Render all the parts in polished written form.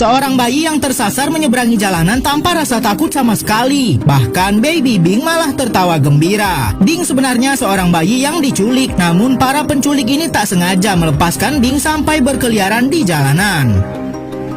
Seorang bayi yang tersasar menyeberangi jalanan tanpa rasa takut sama sekali. Bahkan baby Bing malah tertawa gembira. Bing sebenarnya seorang bayi yang diculik, namun para penculik ini tak sengaja melepaskan Bing sampai berkeliaran di jalanan.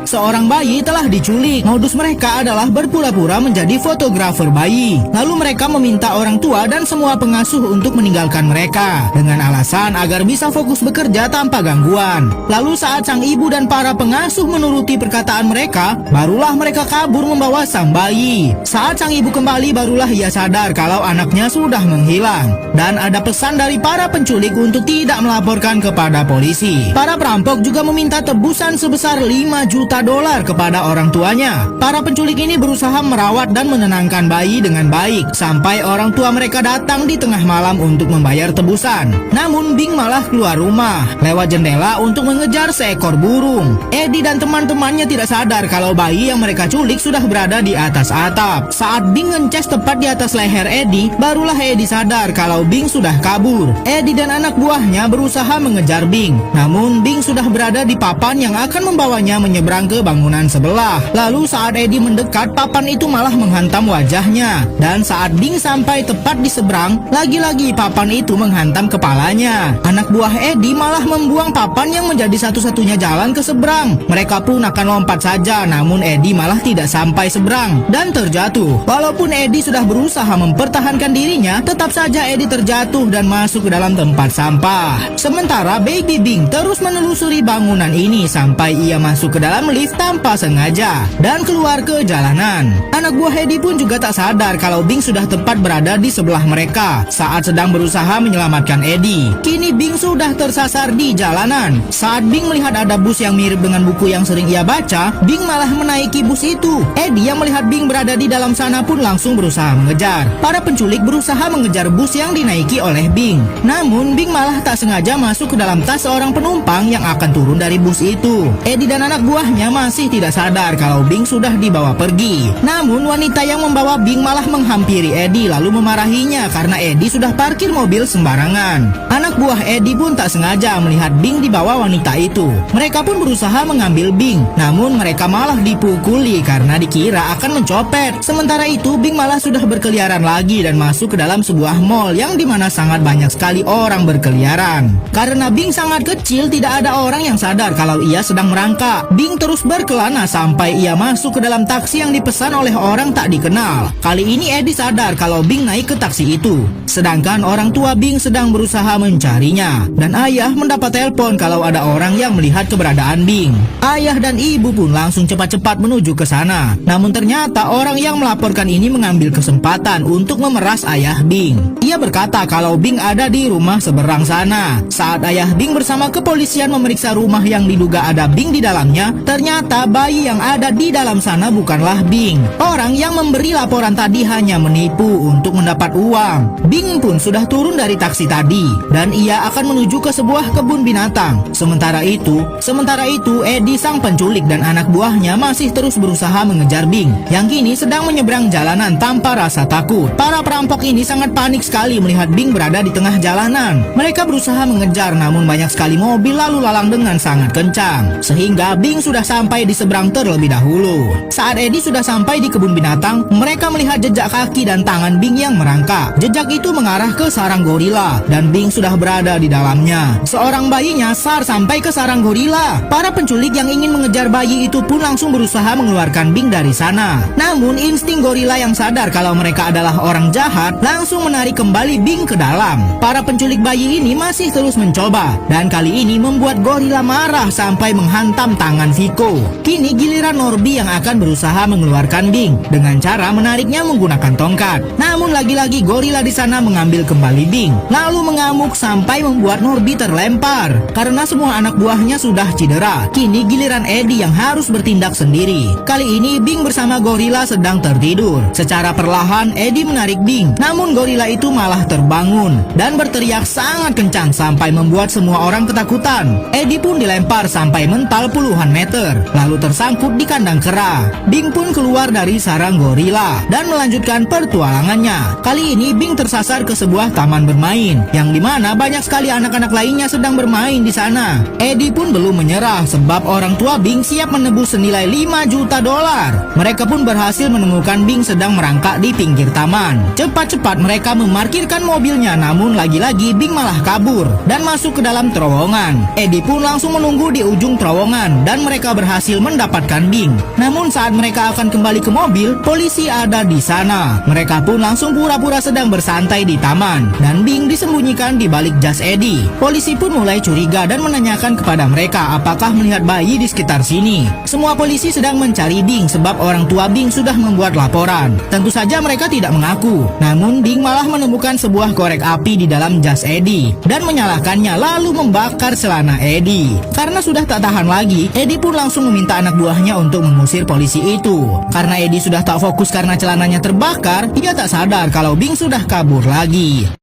Seorang bayi telah diculik. Modus mereka adalah berpura-pura menjadi fotografer bayi. Lalu mereka meminta orang tua dan semua pengasuh untuk meninggalkan mereka dengan alasan agar bisa fokus bekerja tanpa gangguan. Lalu saat sang ibu dan para pengasuh menuruti perkataan mereka, barulah mereka kabur membawa sang bayi. Saat sang ibu kembali, barulah ia sadar kalau anaknya sudah menghilang. Dan ada pesan dari para penculik untuk tidak melaporkan kepada polisi. Para perampok juga meminta tebusan sebesar 5 juta dolar kepada orang tuanya. Para penculik ini berusaha merawat dan menenangkan bayi dengan baik sampai orang tua mereka datang di tengah malam untuk membayar tebusan. Namun Bing malah keluar rumah lewat jendela untuk mengejar seekor burung. Eddie dan teman-temannya tidak sadar kalau bayi yang mereka culik sudah berada di atas atap. Saat Bing ngeces tepat di atas leher Eddie, barulah Eddie sadar kalau Bing sudah kabur. Eddie dan anak buahnya berusaha mengejar Bing, namun Bing sudah berada di papan yang akan membawanya menyeberang ke bangunan sebelah. Lalu saat Eddie mendekat, papan itu malah menghantam wajahnya. Dan saat Bing sampai tepat di seberang, lagi-lagi papan itu menghantam kepalanya. Anak buah Eddie malah membuang papan yang menjadi satu-satunya jalan ke seberang. Mereka pun akan lompat saja, namun Eddie malah tidak sampai seberang dan terjatuh. Walaupun Eddie sudah berusaha mempertahankan dirinya, tetap saja Eddie terjatuh dan masuk ke dalam tempat sampah. Sementara baby Bing terus menelusuri bangunan ini sampai ia masuk ke dalam lift tanpa sengaja dan keluar ke jalanan. Anak buah Eddie pun juga tak sadar kalau Bing sudah tepat berada di sebelah mereka saat sedang berusaha menyelamatkan Eddie. Kini Bing sudah tersasar di jalanan. Saat Bing melihat ada bus yang mirip dengan buku yang sering ia baca, Bing malah menaiki bus itu. Eddie yang melihat Bing berada di dalam sana pun langsung berusaha mengejar. Para penculik berusaha mengejar bus yang dinaiki oleh Bing. Namun Bing malah tak sengaja masuk ke dalam tas seorang penumpang yang akan turun dari bus itu. Eddie dan anak buahnya masih tidak sadar kalau Bing sudah dibawa pergi. Namun wanita yang membawa Bing malah menghampiri Eddie lalu memarahinya karena Eddie sudah parkir mobil sembarangan. Anak buah Eddie pun tak sengaja melihat Bing dibawa wanita itu. Mereka pun berusaha mengambil Bing, namun mereka malah dipukuli karena dikira akan mencopet. Sementara itu Bing malah sudah berkeliaran lagi dan masuk ke dalam sebuah mall yang dimana sangat banyak sekali orang berkeliaran. Karena Bing sangat kecil, tidak ada orang yang sadar kalau ia sedang merangkak. Bing terus berkelana sampai ia masuk ke dalam taksi yang dipesan oleh orang tak dikenal. Kali ini Eddie sadar kalau Bing naik ke taksi itu, sedangkan orang tua Bing sedang berusaha mencarinya. Dan ayah mendapat telepon kalau ada orang yang melihat keberadaan Bing. Ayah dan ibu pun langsung cepat-cepat menuju ke sana. Namun ternyata orang yang melaporkan ini mengambil kesempatan untuk memeras ayah Bing. Ia berkata kalau Bing ada di rumah seberang sana. Saat ayah Bing bersama kepolisian memeriksa rumah yang diduga ada Bing di dalamnya, ternyata bayi yang ada di dalam sana bukanlah Bing. Orang yang memberi laporan tadi hanya menipu untuk mendapat uang. Bing pun sudah turun dari taksi tadi dan ia akan menuju ke sebuah kebun binatang. Sementara itu Eddie sang penculik dan anak buahnya masih terus berusaha mengejar Bing yang kini sedang menyeberang jalanan tanpa rasa takut. Para perampok ini sangat panik sekali melihat Bing berada di tengah jalanan. Mereka berusaha mengejar, namun banyak sekali mobil lalu lalang dengan sangat kencang sehingga Bing sudah sampai di seberang terlebih dahulu. Saat Eddie sudah sampai di kebun binatang, mereka melihat jejak kaki dan tangan Bing yang merangkak. Jejak itu mengarah ke sarang gorila dan Bing sudah berada di dalamnya. Seorang bayi nyasar sampai ke sarang gorila. Para penculik yang ingin mengejar bayi itu pun langsung berusaha mengeluarkan Bing dari sana. Namun insting gorila yang sadar kalau mereka adalah orang jahat langsung menarik kembali Bing ke dalam. Para penculik bayi ini masih terus mencoba dan kali ini membuat gorila marah sampai menghantam tangan Viko. Kini giliran Norby yang akan berusaha mengeluarkan Bing dengan cara menariknya menggunakan tongkat. Namun lagi-lagi gorila di sana mengambil kembali Bing lalu mengamuk sampai membuat Norby terlempar karena semua anak buahnya sudah cedera. Kini giliran Eddie yang harus bertindak sendiri. Kali ini Bing bersama gorila sedang tertidur. Secara perlahan Eddie menarik Bing, namun gorila itu malah terbangun dan berteriak sangat kencang sampai membuat semua orang ketakutan. Eddie pun dilempar sampai mental puluhan meter. meter, lalu tersangkut di kandang kera. Bing pun keluar dari sarang gorila dan melanjutkan pertualangannya. Kali ini Bing tersasar ke sebuah taman bermain, yang dimana banyak sekali anak-anak lainnya sedang bermain di sana. Eddie pun belum menyerah sebab orang tua Bing siap menebus senilai 5 juta dolar. Mereka pun berhasil menemukan Bing sedang merangkak di pinggir taman. Cepat-cepat mereka memarkirkan mobilnya, namun lagi-lagi Bing malah kabur dan masuk ke dalam terowongan. Eddie pun langsung menunggu di ujung terowongan dan mereka berhasil mendapatkan Bing. Namun saat mereka akan kembali ke mobil, polisi ada di sana. Mereka pun langsung pura-pura sedang bersantai di taman dan Bing disembunyikan di balik jas Eddie. Polisi pun mulai curiga dan menanyakan kepada mereka apakah melihat bayi di sekitar sini. Semua polisi sedang mencari Bing sebab orang tua Bing sudah membuat laporan. Tentu saja mereka tidak mengaku. Namun Bing malah menemukan sebuah korek api di dalam jas Eddie dan menyalakannya lalu membakar celana Eddie. Karena sudah tak tahan lagi, Eddie pun langsung meminta anak buahnya untuk mengusir polisi itu. Karena Eddie sudah tak fokus karena celananya terbakar, ia tak sadar kalau Bing sudah kabur lagi.